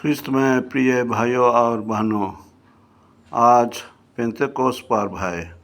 ख्रिस्त में प्रिय भाइयों और बहनों, आज पेंतेकोस्त पर्व है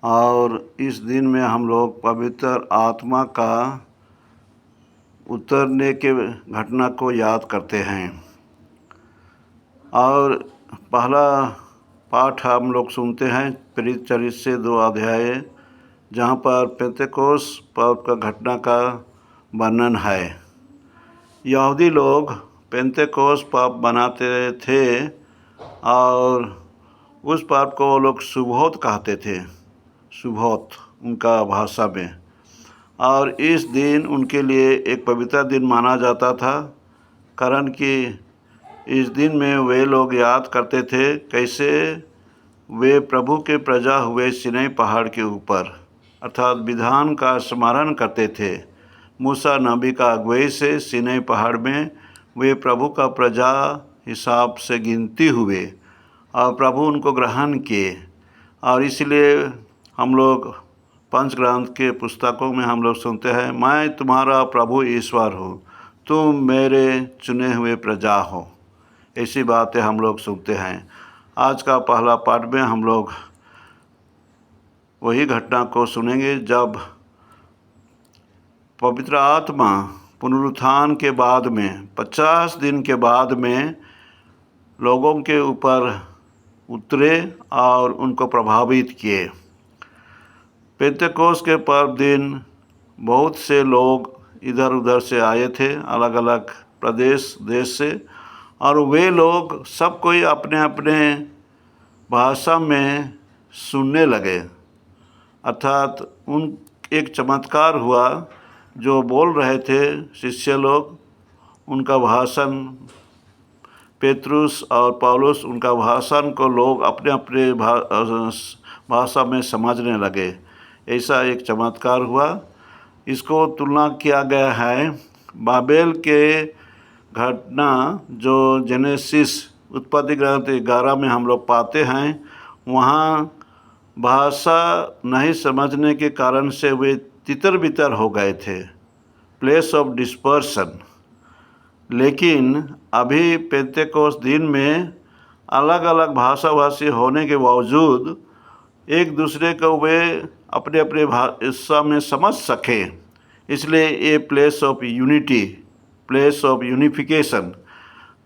और इस दिन में हम लोग पवित्र आत्मा का उतरने के घटना को याद करते हैं। और पहला पाठ हम लोग सुनते हैं प्रेरित चरित्र से 2 अध्याय, जहाँ पर पेंतेकोस्त पर्व का घटना का वर्णन है। यहूदी लोग पेंतेकोस्त पर्व मनाते थे और उस पर्व को वो लोग सुबोत कहते थे, सुबोत उनका भाषा में। और इस दिन उनके लिए एक पवित्र दिन माना जाता था, कारण कि इस दिन में वे लोग याद करते थे कैसे वे प्रभु के प्रजा हुए सिनै पहाड़ के ऊपर अर्थात विधान का स्मरण करते थे। मूसा नबी का अगुवाई से सिनै पहाड़ में वे प्रभु का प्रजा हिसाब से गिनती हुए और प्रभु उनको ग्रहण किए। और इसलिए हम लोग पंचग्रंथ के पुस्तकों में हम लोग सुनते हैं, मैं तुम्हारा प्रभु ईश्वर हूँ, तुम मेरे चुने हुए प्रजा हो। ऐसी बातें हम लोग सुनते हैं। आज का पहला पाठ में हम लोग वही घटना को सुनेंगे जब पवित्र आत्मा पुनरुत्थान के बाद में 50 दिन के बाद में लोगों के ऊपर उतरे और उनको प्रभावित किए। पेंतेकोस्त के पर्व दिन बहुत से लोग इधर उधर से आए थे, अलग अलग प्रदेश देश से, और वे लोग सब कोई अपने अपने भाषा में सुनने लगे। अर्थात एक चमत्कार हुआ, जो बोल रहे थे शिष्य लोग, उनका भाषण पेतरुस और पौलुस, उनका भाषण को लोग अपने अपने भाषा में समझने लगे। ऐसा एक चमत्कार हुआ। इसको तुलना किया गया है बाबेल के घटना जो जेनेसिस उत्पत्ति ग्रंथ 11 में हम लोग पाते हैं। वहाँ भाषा नहीं समझने के कारण से वे तितर बितर हो गए थे, प्लेस ऑफ डिस्पर्सन। लेकिन अभी पेंतेकोस्त दिन में अलग अलग भाषाभाषी होने के बावजूद एक दूसरे को वे अपने अपने भाषा में समझ सके, इसलिए ये place of unity, place of unification,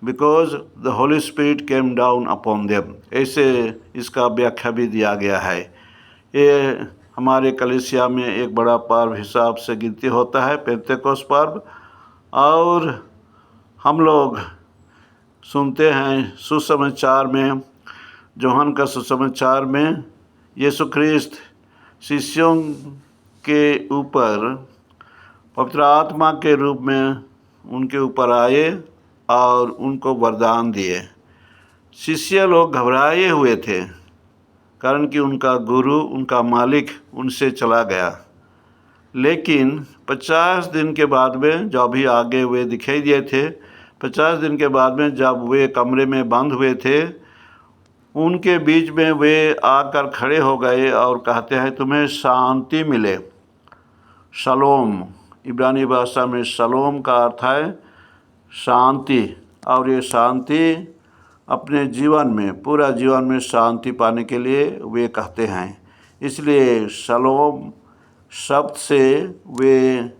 because the holy spirit came down upon them, ऐसे इसका व्याख्या भी दिया गया है। ये हमारे कलीसिया में एक बड़ा पर्व हिसाब से गिनती होता है पेंतेकोस्त पर्व। और हम लोग सुनते हैं सुसमाचार में, यूहन्ना का सुसमाचार में यीशु ख्रिस्त शिष्यों के ऊपर पवित्र आत्मा के रूप में उनके ऊपर आए और उनको वरदान दिए। शिष्य लोग घबराए हुए थे, कारण कि उनका गुरु, उनका मालिक उनसे चला गया। लेकिन 50 दिन के बाद में जब भी आगे वे दिखाई दिए थे, 50 दिन के बाद में जब वे कमरे में बंद हुए थे, उनके बीच में वे आकर खड़े हो गए और कहते हैं, तुम्हें शांति मिले। शलोम, इब्रानी भाषा में शलोम का अर्थ है शांति। और ये शांति अपने जीवन में, पूरा जीवन में शांति पाने के लिए वे कहते हैं। इसलिए शलोम शब्द से वे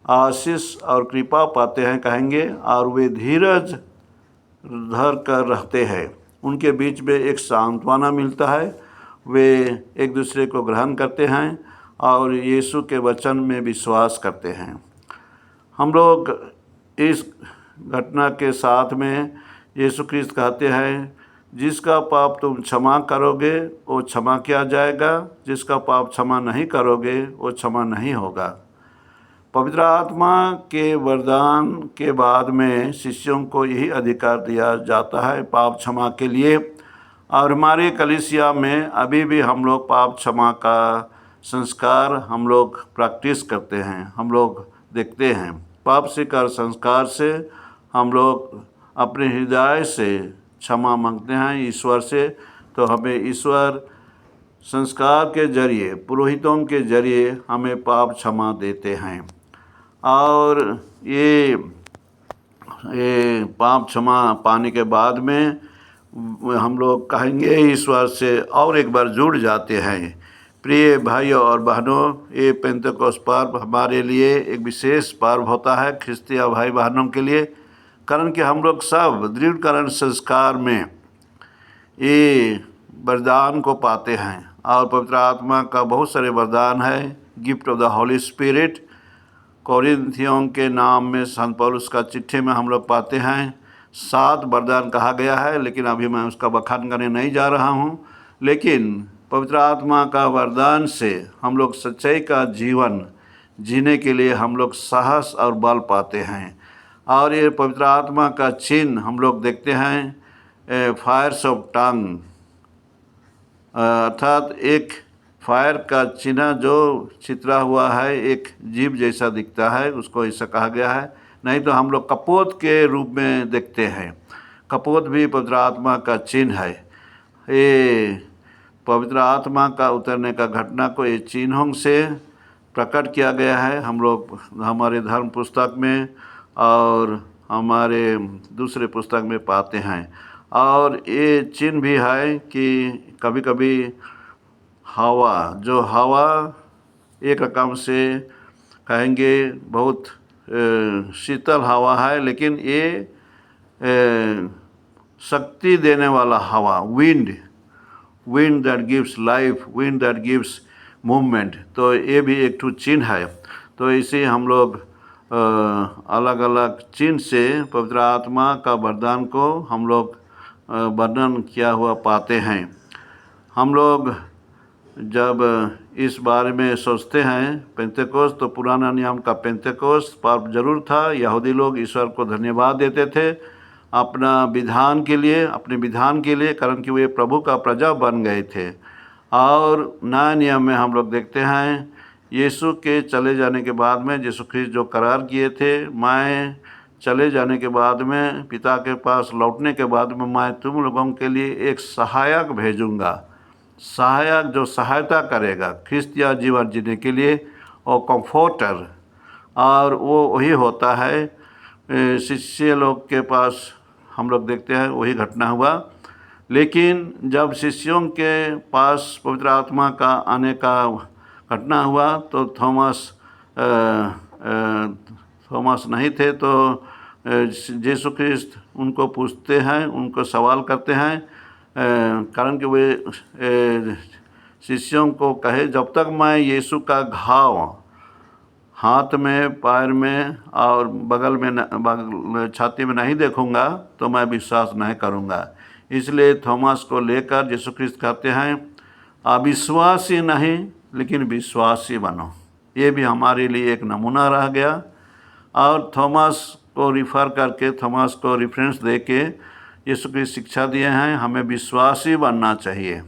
आशीष और कृपा पाते हैं कहेंगे, और वे धीरज धर कर रहते हैं। उनके बीच में एक सांत्वना मिलता है, वे एक दूसरे को ग्रहण करते हैं और यीशु के वचन में विश्वास करते हैं। हम लोग इस घटना के साथ में यीशु ख्रिस्त कहते हैं, जिसका पाप तुम क्षमा करोगे वो क्षमा किया जाएगा, जिसका पाप क्षमा नहीं करोगे वो क्षमा नहीं होगा। पवित्र आत्मा के वरदान के बाद में शिष्यों को यही अधिकार दिया जाता है पाप क्षमा के लिए। और हमारे कलीसिया में अभी भी हम लोग पाप क्षमा का संस्कार हम लोग प्रैक्टिस करते हैं, हम लोग देखते हैं। पाप स्वीकार संस्कार से हम लोग अपने हृदय से क्षमा मांगते हैं ईश्वर से। तो हमें ईश्वर संस्कार के जरिए, पुरोहितों के जरिए हमें पाप क्षमा देते हैं। और ये ये पाप क्षमा पाने के बाद में हम लोग कहेंगे ईश्वर से और एक बार जुड़ जाते हैं। प्रिय भाइयों और बहनों, ये पेंतेकोस्त पर्व हमारे लिए एक विशेष पर्व होता है ख्रिस्तीय भाई बहनों के लिए, कारण कि हम लोग सब दृढ़ीकरण संस्कार में ये वरदान को पाते हैं और पवित्र आत्मा का बहुत सारे वरदान है। Gift of the holy spirit कोरिन्थियों के नाम में संत पौलुस का चिट्ठी में हम लोग पाते हैं 7 वरदान कहा गया है, लेकिन अभी मैं उसका बखान करने नहीं जा रहा हूँ। लेकिन पवित्र आत्मा का वरदान से हम लोग सच्चाई का जीवन जीने के लिए हम लोग साहस और बल पाते हैं। और ये पवित्र आत्मा का चिन्ह हम लोग देखते हैं फायर्स ऑफ टंग, अर्थात एक फायर का चिन्ह जो चित्रा हुआ है, एक जीव जैसा दिखता है, उसको ऐसा कहा गया है। नहीं तो हम लोग कपोत के रूप में देखते हैं। कपोत भी पवित्र आत्मा का चिन्ह है। ये पवित्र आत्मा का उतरने का घटना को ये चिन्हों से प्रकट किया गया है। हम लोग हमारे धर्म पुस्तक में और हमारे दूसरे पुस्तक में पाते हैं। और ये चिन्ह भी है कि कभी कभी हवा एक रकम से कहेंगे बहुत शीतल हवा है, लेकिन ये शक्ति देने वाला हवा, wind that gives life, wind that gives movement, तो ये भी एक ठो चिन्ह है। तो इसे हम लोग अलग अलग चिन्ह से पवित्र आत्मा का वरदान को हम लोग वर्णन किया हुआ पाते हैं। हम लोग जब इस बारे में सोचते हैं पेंतेकोस्त, तो पुराना नियम का पेंतेकोस्त पर्व जरूर था। यहूदी लोग ईश्वर को धन्यवाद देते थे अपने विधान के लिए, कारण कि वे प्रभु का प्रजा बन गए थे। और नया नियम में हम लोग देखते हैं यीशु के चले जाने के बाद में यीशु ख्रिस्त जो करार किए थे, मैं चले जाने के बाद में पिता के पास लौटने के बाद में मैं तुम लोगों के लिए एक सहायक भेजूँगा, सहायक जो सहायता करेगा ख्रिस्तीय जीवन जीने के लिए, और कंफर्टर। और वो वही होता है शिष्य लोग के पास हम लोग देखते हैं वही घटना हुआ। लेकिन जब शिष्यों के पास पवित्र आत्मा का आने का घटना हुआ तो थॉमस नहीं थे, तो यीशु ख्रिस्त उनको पूछते हैं, उनको सवाल करते हैं, कारण कि वे शिष्यों को कहे जब तक मैं यीशु का घाव हाथ में, पैर में और बगल में छाती में नहीं देखूंगा तो मैं विश्वास नहीं करूंगा। इसलिए थॉमस को लेकर यीशु ख्रिस्त कहते हैं अविश्वासी नहीं लेकिन विश्वासी बनो। ये भी हमारे लिए एक नमूना रह गया। और थॉमस को रिफ़र करके, थॉमस को रेफरेंस देके यीशु ख्रिस्त शिक्षा दिए हैं हमें विश्वासी बनना चाहिए।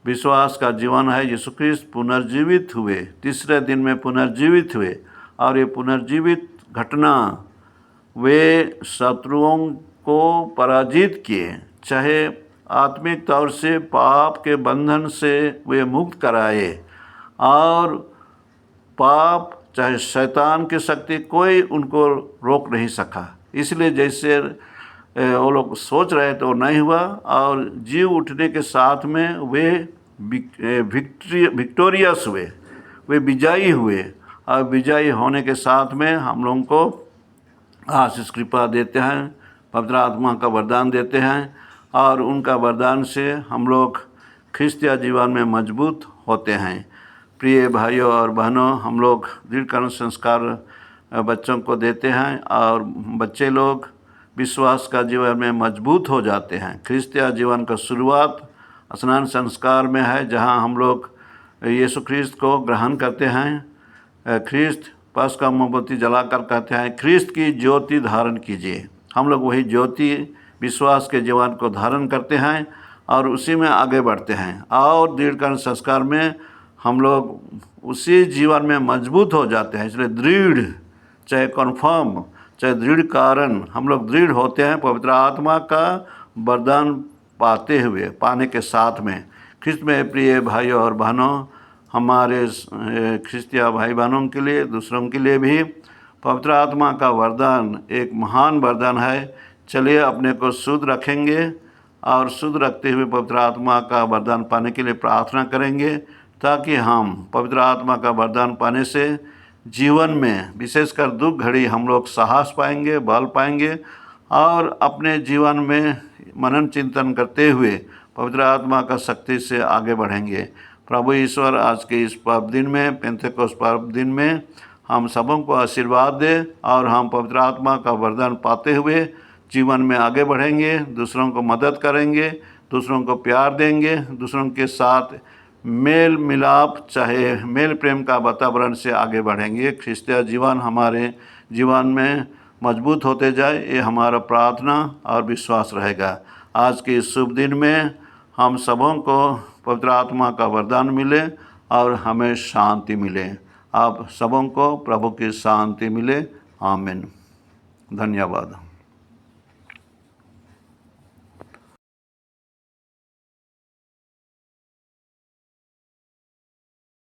विश्वास का जीवन है। यीशु ख्रिस्त पुनर्जीवित हुए, तीसरे दिन में पुनर्जीवित हुए, और ये पुनर्जीवित घटना वे शत्रुओं को पराजित किए, चाहे आत्मिक तौर से पाप के बंधन से वे मुक्त कराए, और पाप चाहे शैतान की शक्ति कोई उनको रोक नहीं सका। इसलिए जैसे वो लोग सोच रहे तो नहीं हुआ, और जीव उठने के साथ में वे विक्टोरियस हुए, वे विजयी हुए। और विजयी होने के साथ में हम लोगों को आशीष कृपा देते हैं, पवित्र आत्मा का वरदान देते हैं, और उनका वरदान से हम लोग ख्रिस्तीय जीवन में मजबूत होते हैं। प्रिय भाइयों और बहनों, हम लोग दृढ़ीकरण संस्कार बच्चों को देते हैं, और बच्चे लोग विश्वास का जीवन में मजबूत हो जाते हैं। ख्रिस्तीय जीवन का शुरुआत स्नान संस्कार में है, जहां हम लोग यीशु ख्रिस्त को ग्रहण करते हैं। ख्रिस्त पास का मोमबत्ती जलाकर कहते हैं ख्रिस्त की ज्योति धारण कीजिए। हम लोग वही ज्योति विश्वास के जीवन को धारण करते हैं और उसी में आगे बढ़ते हैं, और दृढ़ीकरण संस्कार में हम लोग उसी जीवन में मजबूत हो जाते हैं। इसलिए दृढ़ चाहे कन्फर्म चाहे दृढ़ कारण हम लोग दृढ़ होते हैं पवित्र आत्मा का वरदान पाने के साथ में। ख्रिस्त में प्रिय भाइयों और बहनों, हमारे ख्रिस्तीय भाई बहनों के लिए, दूसरों के लिए भी पवित्र आत्मा का वरदान एक महान वरदान है। चलिए अपने को शुद्ध रखेंगे और शुद्ध रखते हुए पवित्र आत्मा का वरदान पाने के लिए प्रार्थना करेंगे, ताकि हम पवित्र आत्मा का वरदान पाने से जीवन में विशेषकर दुख घड़ी हम लोग साहस पाएंगे, बल पाएंगे और अपने जीवन में मनन चिंतन करते हुए पवित्र आत्मा का शक्ति से आगे बढ़ेंगे। प्रभु ईश्वर आज के इस पर्व दिन में, पेंतेकोस्त पर्व दिन में हम सबों को आशीर्वाद दे और हम पवित्र आत्मा का वरदान पाते हुए जीवन में आगे बढ़ेंगे, दूसरों को मदद करेंगे, दूसरों को प्यार देंगे, दूसरों के साथ मेल मिलाप चाहे मेल प्रेम का वातावरण से आगे बढ़ेंगे। ख्रिस्तीय जीवन हमारे जीवन में मजबूत होते जाए, ये हमारा प्रार्थना और विश्वास रहेगा। आज के इस शुभ दिन में हम सबों को पवित्र आत्मा का वरदान मिले और हमें शांति मिले। आप सबों को प्रभु की शांति मिले। आमीन। धन्यवाद।